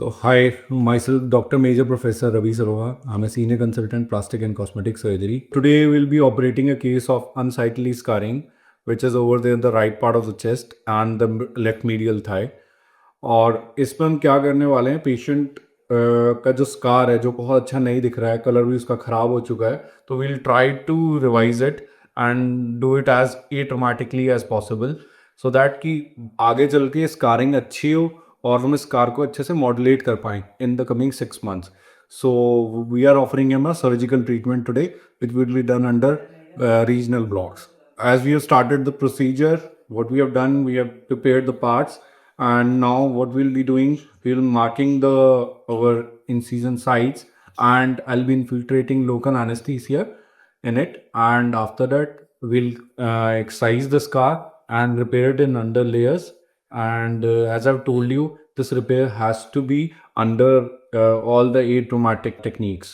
So, hi, myself, Dr. Major Professor Ravi Saroha. I'm a senior consultant plastic and cosmetic surgery. Today, we'll be operating a case of unsightly scarring, which is over there in the right part of the chest and the left medial thigh. और इसमें हम क्या करने वाले हैं patient का जो scar है जो बहुत अच्छा नहीं दिख रहा है कलर भी उसका ख़राब हो चुका है तो we'll try to revise it and do it as automatically as possible so that कि आगे चल के स्कारिंग अच्छी हो और हम इस कार को अच्छे से मॉड्यूलेट कर पाएँ in the coming 6 months. So we are offering him a surgical treatment today, which will be done under regional blocks. As we have started the procedure, what we have done, we have prepared the parts, and now what we'll be doing, we'll marking the our incision sites, and I'll be infiltrating local anesthesia in it, and after that we'll excise the scar and repair it in under layers. And as I've told you, this repair has to be under all the atraumatic techniques.